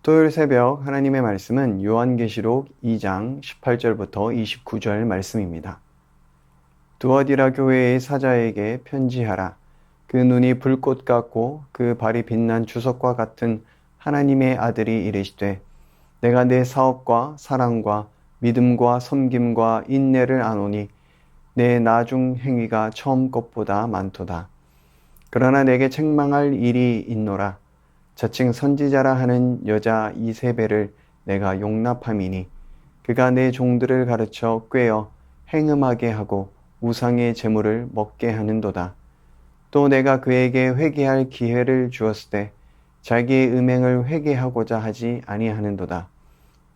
토요일 새벽 하나님의 말씀은 요한계시록 2장 18절부터 29절 말씀입니다. 두아디라 교회의 사자에게 편지하라. 그 눈이 불꽃 같고 그 발이 빛난 주석과 같은 하나님의 아들이 이르시되 내가 내 사업과 사랑과 믿음과 섬김과 인내를 아노니 내 나중 행위가 처음 것보다 많도다. 그러나 내게 책망할 일이 있노라. 자칭 선지자라 하는 여자 이세벨을 내가 용납함이니 그가 내 종들을 가르쳐 꾀어 행음하게 하고 우상의 제물을 먹게 하는도다. 또 내가 그에게 회개할 기회를 주었을 때 자기의 음행을 회개하고자 하지 아니하는도다.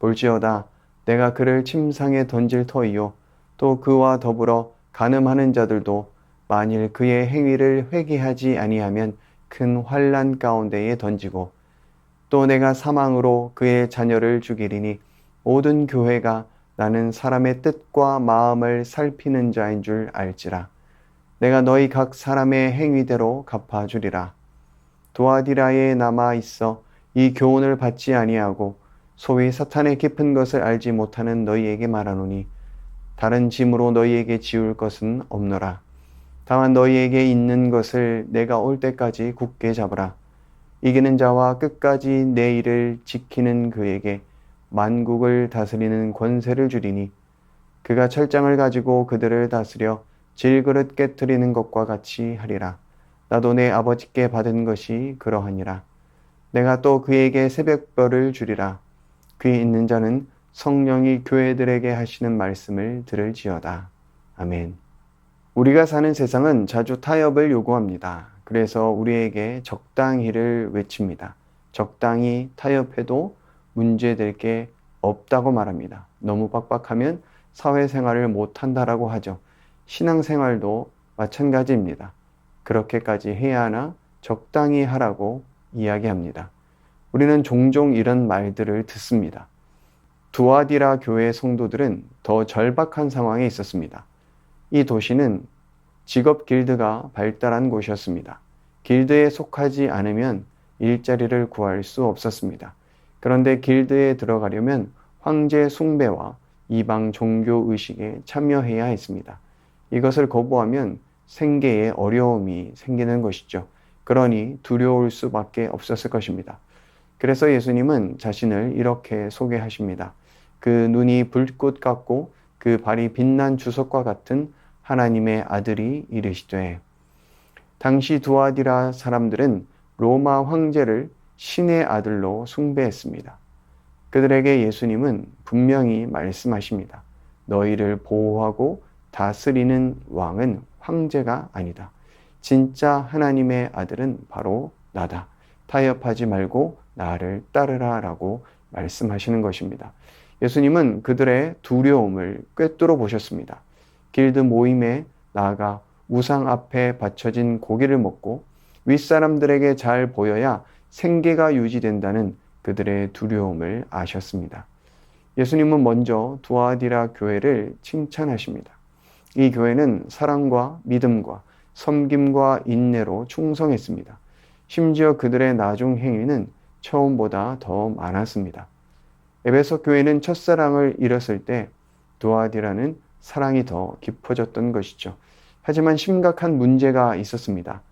볼지어다 내가 그를 침상에 던질 터이요 또 그와 더불어 간음하는 자들도 만일 그의 행위를 회개하지 아니하면 큰 환난 가운데에 던지고 또 내가 사망으로 그의 자녀를 죽이리니 모든 교회가 나는 사람의 뜻과 마음을 살피는 자인 줄 알지라. 내가 너희 각 사람의 행위대로 갚아주리라. 두아디라에 남아 있어 이 교훈을 받지 아니하고 소위 사탄의 깊은 것을 알지 못하는 너희에게 말하노니 다른 짐으로 너희에게 지울 것은 없노라. 다만 너희에게 있는 것을 내가 올 때까지 굳게 잡으라. 이기는 자와 끝까지 내 일을 지키는 그에게 만국을 다스리는 권세를 주리니 그가 철장을 가지고 그들을 다스려 질그릇 깨뜨리는 것과 같이 하리라. 나도 내 아버지께 받은 것이 그러하니라. 내가 또 그에게 새벽별을 주리라. 귀 있는 자는 성령이 교회들에게 하시는 말씀을 들을지어다. 아멘. 우리가 사는 세상은 자주 타협을 요구합니다. 그래서 우리에게 적당히를 외칩니다. 적당히 타협해도 문제될 게 없다고 말합니다. 너무 빡빡하면 사회생활을 못한다라고 하죠. 신앙생활도 마찬가지입니다. 그렇게까지 해야 하나 적당히 하라고 이야기합니다. 우리는 종종 이런 말들을 듣습니다. 두아디라 교회 성도들은 더 절박한 상황에 있었습니다. 이 도시는 직업 길드가 발달한 곳이었습니다. 길드에 속하지 않으면 일자리를 구할 수 없었습니다. 그런데 길드에 들어가려면 황제 숭배와 이방 종교 의식에 참여해야 했습니다. 이것을 거부하면 생계에 어려움이 생기는 것이죠. 그러니 두려울 수밖에 없었을 것입니다. 그래서 예수님은 자신을 이렇게 소개하십니다. 그 눈이 불꽃 같고 그 발이 빛난 주석과 같은 하나님의 아들이 이르시되. 당시 두아디라 사람들은 로마 황제를 신의 아들로 숭배했습니다. 그들에게 예수님은 분명히 말씀하십니다. 너희를 보호하고 다스리는 왕은 황제가 아니다. 진짜 하나님의 아들은 바로 나다. 타협하지 말고 나를 따르라 라고 말씀하시는 것입니다. 예수님은 그들의 두려움을 꿰뚫어 보셨습니다. 길드 모임에 나아가 우상 앞에 바쳐진 고기를 먹고 윗사람들에게 잘 보여야 생계가 유지된다는 그들의 두려움을 아셨습니다. 예수님은 먼저 두아디라 교회를 칭찬하십니다. 이 교회는 사랑과 믿음과 섬김과 인내로 충성했습니다. 심지어 그들의 나중 행위는 처음보다 더 많았습니다. 에베소 교회는 첫사랑을 잃었을 때 두아디라는 사랑이 더 깊어졌던 것이죠. 하지만 심각한 문제가 있었습니다.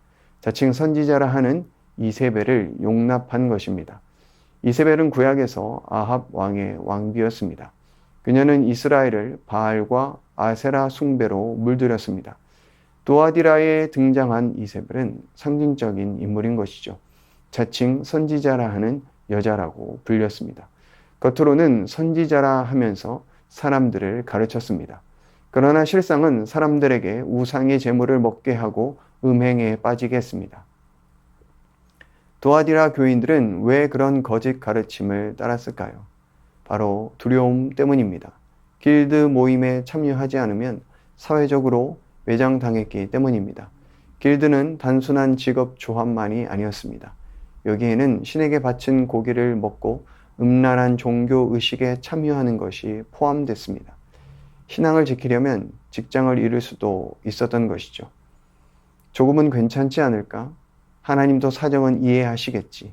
자칭 선지자라 하는 이세벨을 용납한 것입니다. 이세벨은 구약에서 아합 왕의 왕비였습니다. 그녀는 이스라엘을 바알과 아세라 숭배로 물들였습니다. 두아디라에 등장한 이세벨은 상징적인 인물인 것이죠. 자칭 선지자라 하는 여자라고 불렸습니다. 겉으로는 선지자라 하면서 사람들을 가르쳤습니다. 그러나 실상은 사람들에게 우상의 제물을 먹게 하고 음행에 빠지게 했습니다. 두아디라 교인들은 왜 그런 거짓 가르침을 따랐을까요? 바로 두려움 때문입니다. 길드 모임에 참여하지 않으면 사회적으로 매장당했기 때문입니다. 길드는 단순한 직업 조합만이 아니었습니다. 여기에는 신에게 바친 고기를 먹고 음란한 종교 의식에 참여하는 것이 포함됐습니다. 신앙을 지키려면 직장을 잃을 수도 있었던 것이죠. 조금은 괜찮지 않을까? 하나님도 사정은 이해하시겠지.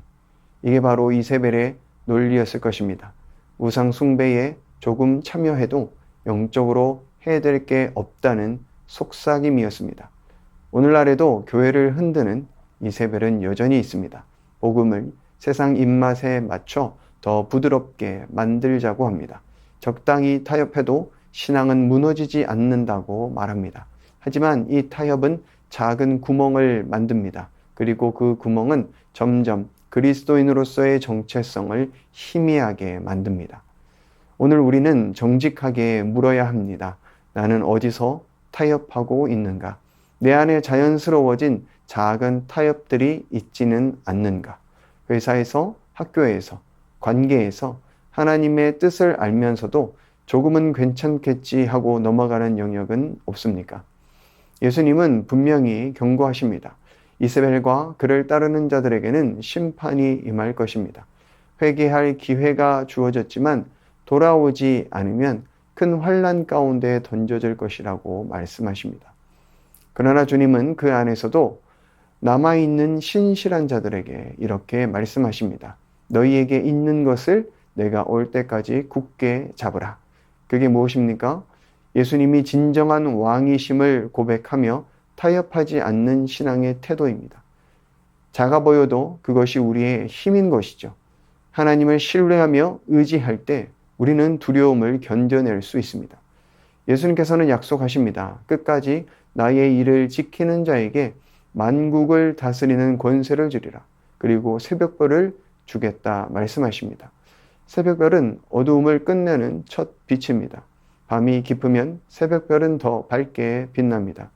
이게 바로 이세벨의 논리였을 것입니다. 우상 숭배에 조금 참여해도 영적으로 해야 될 게 없다는 속삭임이었습니다. 오늘날에도 교회를 흔드는 이세벨은 여전히 있습니다. 복음을 세상 입맛에 맞춰 더 부드럽게 만들자고 합니다. 적당히 타협해도 신앙은 무너지지 않는다고 말합니다. 하지만 이 타협은 작은 구멍을 만듭니다. 그리고 그 구멍은 점점 그리스도인으로서의 정체성을 희미하게 만듭니다. 오늘 우리는 정직하게 물어야 합니다. 나는 어디서 타협하고 있는가? 내 안에 자연스러워진 작은 타협들이 있지는 않는가? 회사에서, 학교에서, 관계에서 하나님의 뜻을 알면서도 조금은 괜찮겠지 하고 넘어가는 영역은 없습니까? 예수님은 분명히 경고하십니다. 이세벨과 그를 따르는 자들에게는 심판이 임할 것입니다. 회개할 기회가 주어졌지만 돌아오지 않으면 큰 환난 가운데 던져질 것이라고 말씀하십니다. 그러나 주님은 그 안에서도 남아있는 신실한 자들에게 이렇게 말씀하십니다. 너희에게 있는 것을 내가 올 때까지 굳게 잡으라. 그게 무엇입니까? 예수님이 진정한 왕이심을 고백하며 타협하지 않는 신앙의 태도입니다. 작아 보여도 그것이 우리의 힘인 것이죠. 하나님을 신뢰하며 의지할 때 우리는 두려움을 견뎌낼 수 있습니다. 예수님께서는 약속하십니다. 끝까지 나의 일을 지키는 자에게 만국을 다스리는 권세를 주리라. 그리고 새벽별을 주겠다 말씀하십니다. 새벽별은 어두움을 끝내는 첫 빛입니다. 밤이 깊으면 새벽별은 더 밝게 빛납니다.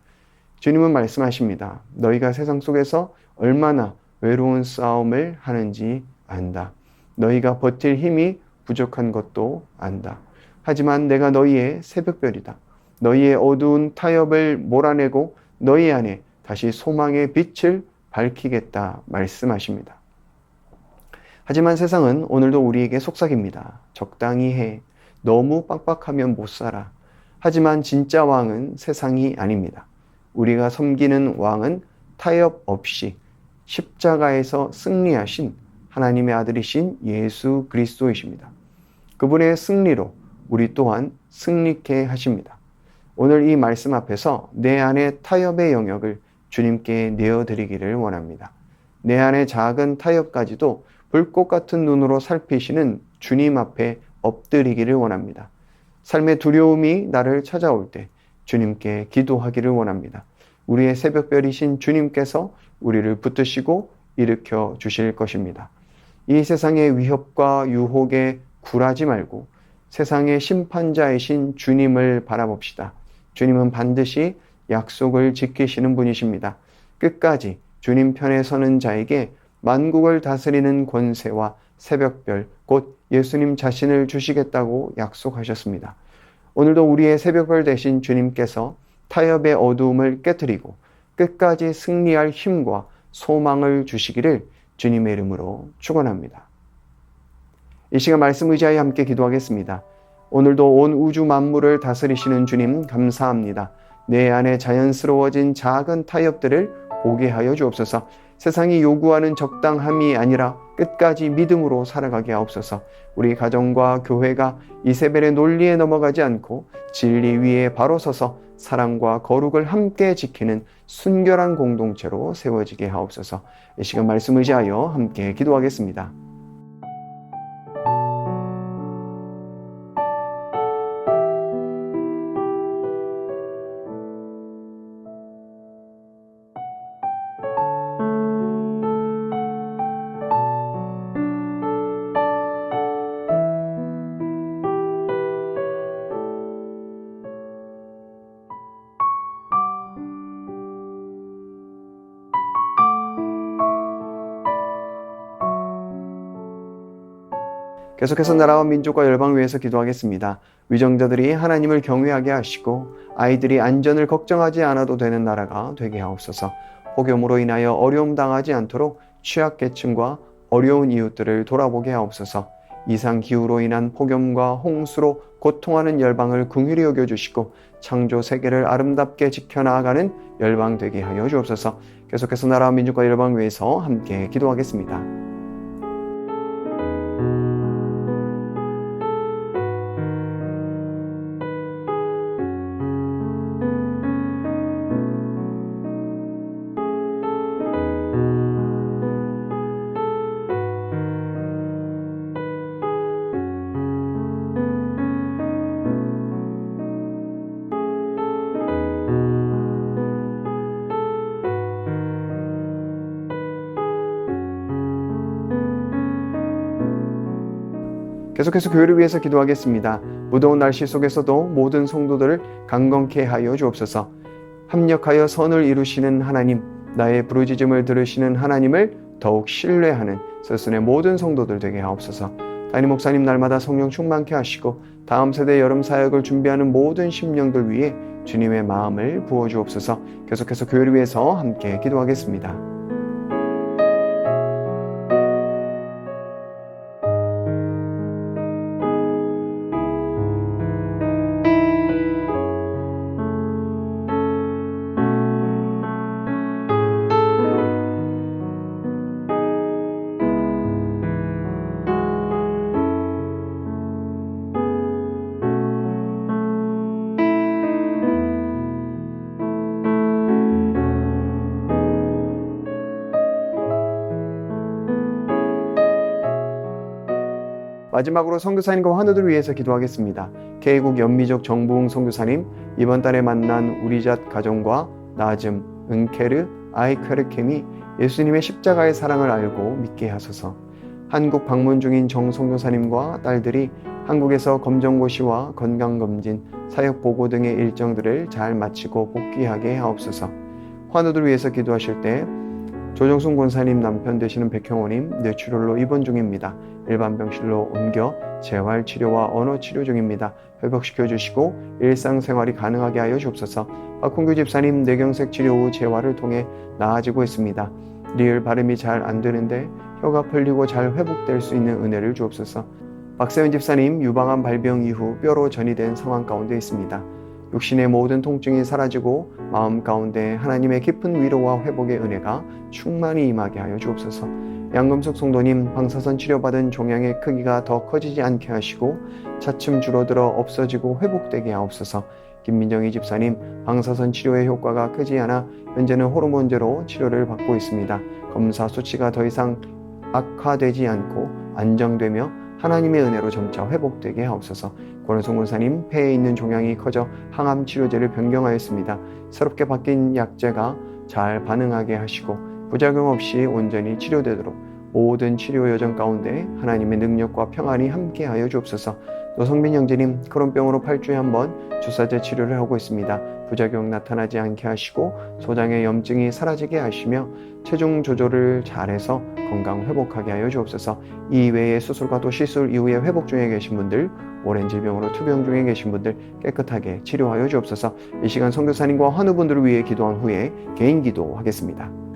주님은 말씀하십니다. 너희가 세상 속에서 얼마나 외로운 싸움을 하는지 안다. 너희가 버틸 힘이 부족한 것도 안다. 하지만 내가 너희의 새벽별이다. 너희의 어두운 타협을 몰아내고 너희 안에 다시 소망의 빛을 밝히겠다 말씀하십니다. 하지만 세상은 오늘도 우리에게 속삭입니다. 적당히 해. 너무 빡빡하면 못 살아. 하지만 진짜 왕은 세상이 아닙니다. 우리가 섬기는 왕은 타협 없이 십자가에서 승리하신 하나님의 아들이신 예수 그리스도이십니다. 그분의 승리로 우리 또한 승리케 하십니다. 오늘 이 말씀 앞에서 내 안의 타협의 영역을 주님께 내어드리기를 원합니다. 내 안의 작은 타협까지도 불꽃 같은 눈으로 살피시는 주님 앞에 엎드리기를 원합니다. 삶의 두려움이 나를 찾아올 때 주님께 기도하기를 원합니다. 우리의 새벽별이신 주님께서 우리를 붙드시고 일으켜 주실 것입니다. 이 세상의 위협과 유혹에 굴하지 말고 세상의 심판자이신 주님을 바라봅시다. 주님은 반드시 약속을 지키시는 분이십니다. 끝까지 주님 편에 서는 자에게 만국을 다스리는 권세와 새벽별, 곧 예수님 자신을 주시겠다고 약속하셨습니다. 오늘도 우리의 새벽별 되신 주님께서 타협의 어두움을 깨뜨리고 끝까지 승리할 힘과 소망을 주시기를 주님의 이름으로 축원합니다. 이 시간 말씀 의지하여 함께 기도하겠습니다. 오늘도 온 우주 만물을 다스리시는 주님 감사합니다. 내 안에 자연스러워진 작은 타협들을 보게 하여 주옵소서. 세상이 요구하는 적당함이 아니라 끝까지 믿음으로 살아가게 하옵소서. 우리 가정과 교회가 이세벨의 논리에 넘어가지 않고 진리 위에 바로 서서 사랑과 거룩을 함께 지키는 순결한 공동체로 세워지게 하옵소서. 이 시간 말씀 의지하여 함께 기도하겠습니다. 계속해서 나라와 민족과 열방을 위해서 기도하겠습니다. 위정자들이 하나님을 경외하게 하시고 아이들이 안전을 걱정하지 않아도 되는 나라가 되게 하옵소서. 폭염으로 인하여 어려움 당하지 않도록 취약계층과 어려운 이웃들을 돌아보게 하옵소서. 이상기후로 인한 폭염과 홍수로 고통하는 열방을 긍휼히 여겨주시고 창조 세계를 아름답게 지켜나가는 열방 되게 하여 주옵소서. 계속해서 나라와 민족과 열방을 위해서 함께 기도하겠습니다. 계속해서 교회를 위해서 기도하겠습니다. 무더운 날씨 속에서도 모든 성도들을 강건케 하여 주옵소서. 합력하여 선을 이루시는 하나님, 나의 부르짖음을 들으시는 하나님을 더욱 신뢰하는 스승의 모든 성도들 되게 하옵소서. 담임 목사님 날마다 성령 충만케 하시고 다음 세대 여름 사역을 준비하는 모든 심령들 위해 주님의 마음을 부어주옵소서. 계속해서 교회를 위해서 함께 기도하겠습니다. 마지막으로 선교사님과 환우들을 위해서 기도하겠습니다. K국 연미족 정부흥 선교사님, 이번 달에 만난 우리잣 가정과 나즘, 은케르, 아이케르캠이 예수님의 십자가의 사랑을 알고 믿게 하소서. 한국 방문 중인 정 선교사님과 딸들이 한국에서 검정고시와 건강검진, 사역보고 등의 일정들을 잘 마치고 복귀하게 하옵소서. 환우들을 위해서 기도하실 때 조정순 권사님 남편 되시는 백형호님 뇌출혈로 입원 중입니다. 일반 병실로 옮겨 재활치료와 언어치료 중입니다. 회복시켜 주시고 일상생활이 가능하게 하여 주옵소서. 박홍규 집사님 뇌경색 치료 후 재활을 통해 나아지고 있습니다. 리을 발음이 잘 안 되는데 혀가 풀리고 잘 회복될 수 있는 은혜를 주옵소서. 박세현 집사님 유방암 발병 이후 뼈로 전이된 상황 가운데 있습니다. 육신의 모든 통증이 사라지고 마음 가운데 하나님의 깊은 위로와 회복의 은혜가 충만히 임하게 하여 주옵소서. 양금숙 성도님 방사선 치료받은 종양의 크기가 더 커지지 않게 하시고 차츰 줄어들어 없어지고 회복되게 하옵소서. 김민정희 집사님 방사선 치료의 효과가 크지 않아 현재는 호르몬제로 치료를 받고 있습니다. 검사 수치가 더 이상 악화되지 않고 안정되며 하나님의 은혜로 점차 회복되게 하옵소서. 권은송 권사님 폐에 있는 종양이 커져 항암 치료제를 변경하였습니다. 새롭게 바뀐 약제가 잘 반응하게 하시고 부작용 없이 온전히 치료되도록 모든 치료 여정 가운데 하나님의 능력과 평안이 함께하여 주옵소서. 노성빈 형제님 크론병으로 8주에 한 번 주사제 치료를 하고 있습니다. 부작용 나타나지 않게 하시고 소장의 염증이 사라지게 하시며 체중 조절을 잘해서 건강 회복하게 하여 주옵소서. 이외에 수술과 또 시술 이후에 회복 중에 계신 분들, 오랜 질병으로 투병 중에 계신 분들 깨끗하게 치료하여 주옵소서. 이 시간 선교사님과 환우분들을 위해 기도한 후에 개인 기도하겠습니다.